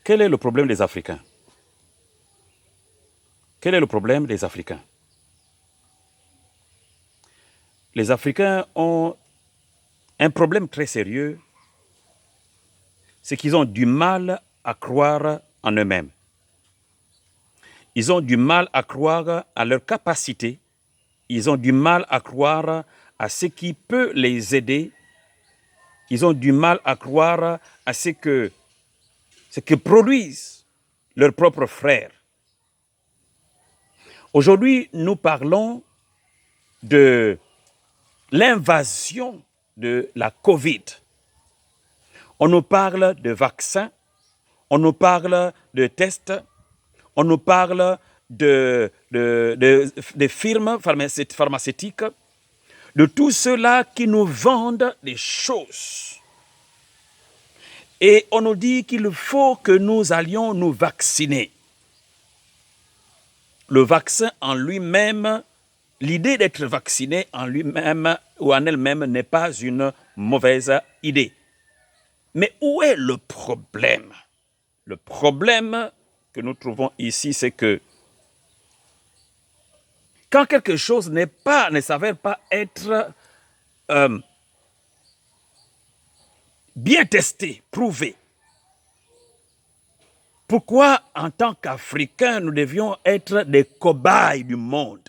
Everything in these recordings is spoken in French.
Quel est le problème des Africains? Quel est le problème des Africains? Les Africains ont un problème très sérieux, c'est qu'ils ont du mal à croire en eux-mêmes. Ils ont du mal à croire à leur capacité. Ils ont du mal à croire à ce qui peut les aider. Ils ont du mal à croire à ce que produisent leurs propres frères. Aujourd'hui, nous parlons de l'invasion de la COVID. On nous parle de vaccins, on nous parle de tests, on nous parle de firmes pharmaceutiques, de tout cela qui nous vendent des choses. Et on nous dit qu'il faut que nous allions nous vacciner. Le vaccin en lui-même, l'idée d'être vacciné en lui-même ou en elle-même n'est pas une mauvaise idée. Mais où est le problème? Le problème que nous trouvons ici, c'est que quand quelque chose ne s'avère pas être bien testé, prouvé, pourquoi en tant qu'Africains, nous devions être des cobayes du monde?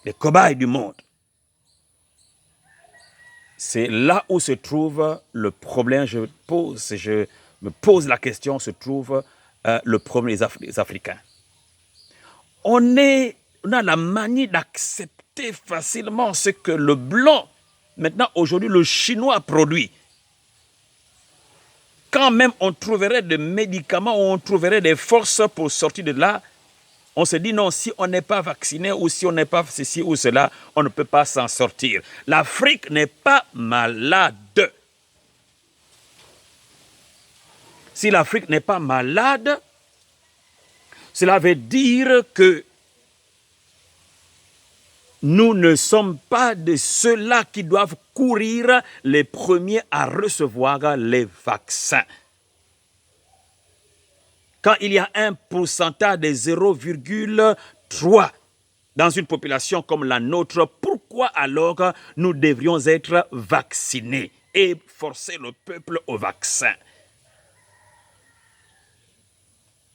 Les cobayes du monde. C'est là où se trouve le problème. Je me pose la question, se trouve le problème des Africains. On a la manie d'accepter facilement ce que le blanc, maintenant aujourd'hui le chinois produit. Quand même on trouverait des médicaments, on trouverait des forces pour sortir de là, on se dit non, si on n'est pas vacciné ou si on n'est pas ceci ou cela, on ne peut pas s'en sortir. L'Afrique n'est pas malade. Si l'Afrique n'est pas malade, cela veut dire que nous ne sommes pas de ceux-là qui doivent courir les premiers à recevoir les vaccins. Quand il y a un pourcentage de 0,3 dans une population comme la nôtre, pourquoi alors nous devrions être vaccinés et forcer le peuple au vaccin?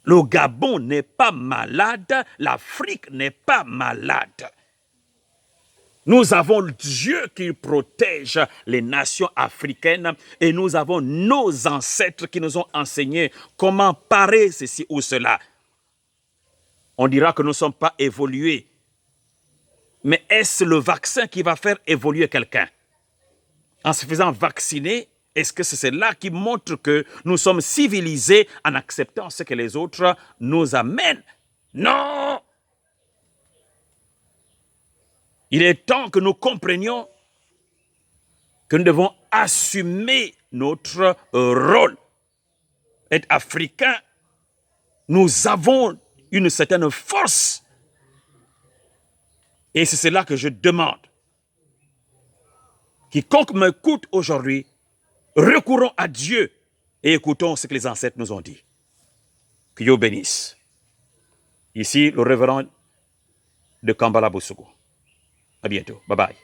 Le Gabon n'est pas malade, l'Afrique n'est pas malade. Nous avons Dieu qui protège les nations africaines et nous avons nos ancêtres qui nous ont enseigné comment parer ceci ou cela. On dira que nous ne sommes pas évolués. Mais est-ce le vaccin qui va faire évoluer quelqu'un? En se faisant vacciner, est-ce que c'est cela qui montre que nous sommes civilisés en acceptant ce que les autres nous amènent? Non! Il est temps que nous comprenions que nous devons assumer notre rôle. Être africain, nous avons une certaine force. Et c'est cela que je demande. Quiconque m'écoute aujourd'hui, recourons à Dieu et écoutons ce que les ancêtres nous ont dit. Que Dieu bénisse. Ici, le révérend de Kambala Boussougou. À bientôt. Bye bye.